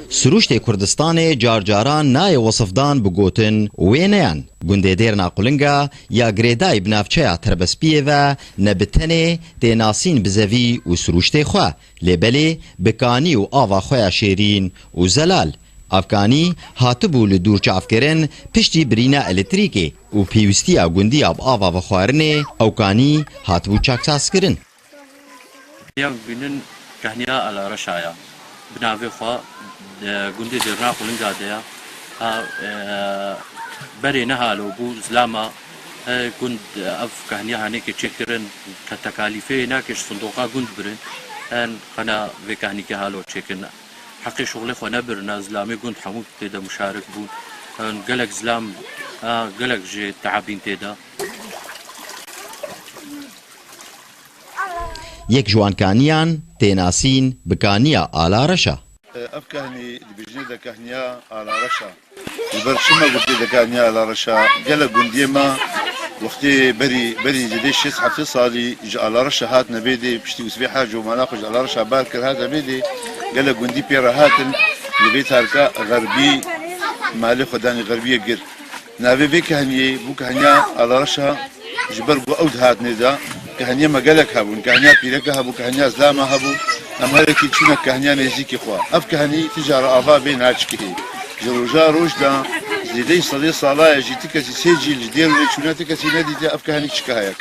سروشتê Kurdistanê carcaran nayê wasifdan bi gotin wê neyan. Gundê Dêrna Qulinga ya girêdayî bi navçeya Terbespiyê ve ne bi tenê tê nasîn bi zevî û siruştê xwe, lêbelê bi kanî û ava xwe ya şêrîn û zelal. Afganî hatibû li dûrçavkirin piştî birîna elektrîkê û pêwîstiya gundiya bi ava ve xwarinê ewkanî hatibû çaksazkirin. Ya bugünün kahniya ala reşaya binavê xwe gundê Dêrna Qulinga de ya berê nehalo bû zilama gund ev kahniya hanekê çêkirin ke tekalîfê nake ji sindoqa gund birin en qena vê kahnîkê halo çêkin heqê şoxlê xwe nebirin zilamê gund hemû têde muşarik bûn gelek zilam gelek jê teebîn têde. Yek ji wan kaniyan tê nasîn bi kaniya ala reşa. Ev kahnî dibêjne de kahniya ala reşa. Li ber çima gotê de kahniya ala reşa gelek gundiyê me wextê berî zêdê 6-7 salî ji ala reşa hat nebêdê piştî Yusufê Hac û mala xwe ji ala reşa bar kir hat nebêdê gelek gundî pê re hatin li vê tarika xerbî malê xwe danî xerbiyê gir. Navê vê kahniyê bû kahniya ala reşa ji ber ku ew dihatnê de kahniya me gelek hebûn, kahniya pîreke hebû, kahniya zilama hebû, em herekî çûne kahniya nêzîkê xwe. Ev kahnî ti jara ava bê naçikê. Ji roja roj de zêdeyî sedê salaya jî ti kesî sê cîl ji dêr wê çûne ti kesî nedîtiye ev kahnî çika heye.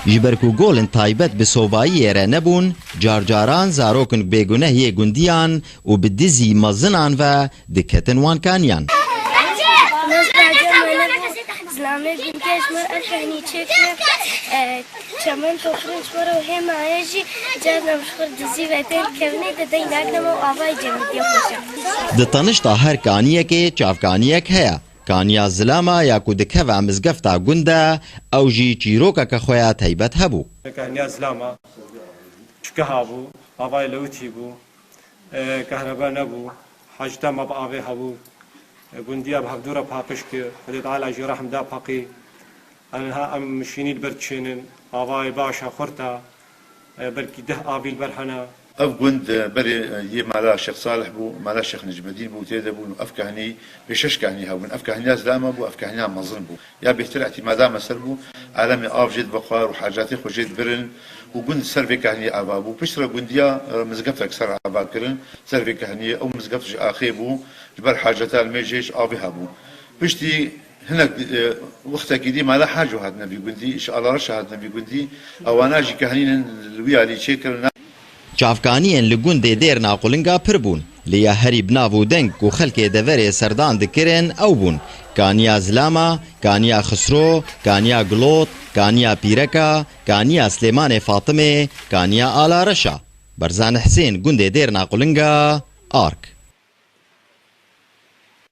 Ji ber ku golên taybet bi sobayiyê re nebûn, carcaran zarokên bêgunehiyê gundiyan û bi dizî mezinan ve diketin wan kaniyan. زلامه بنتاج مر الحني تشكنا كمان تفرنش مرة وهم عايشي جابنا مشخر دزي وتر كوني ددين داغنا مو آوای جمعیتی خوشم. Di tanişta her kaniyekê çavkaniyek heye. Kaniya zilama ya ku dikeve mizgefta gund e ew jî çîrokeke xwe ya taybet hebû. Kaniya zilama çukeha bû, avay lewtî bû, kehreba nebû, hecda me bi avê hebû. گوندیا به هفدورا پاپش که خودت عالی جرحم دا پاقی آنها ام مشینید برچینن آوای باشا خورتا بلکی ده آبیل برهنا. اف گوند بری یه مالا شیخ صالح بو مالا شیخ نجم الدین بو تیده بو اف کهنی بشش کهنی هون اف کهنی از دام بو اف کهنی مظن بو یا بهتر اعتمادا مسر بو عالم آف جد بخار و حاجاتی خوجید برن و گوند سر في كهني أبابو بشرة جنديا مزقفتك سر أباب كرن سر في كهني أو مزقفتش آخيبو جبر حاجتها الميجيش أبيها بو بشتي هناك وقتها كدي ما لا حاجة هاد نبي جندي إن شاء الله رش هاد نبي جندي أو أنا جي كهنين الويالي شكرنا. Çavkaniyên li gundê Dêrna Qulinga pir bûn. Lêya herî binav û deng ku xelkê deverê serdan dikirin ew bûn. Kaniya zilama, kaniya Xisro, kaniya Gilot, kaniya Pîreka, kaniya Slêmanê Fatımê, kaniya Ala Reşa. Berzan Hesên gundê Dêrna Qulinga, Ark.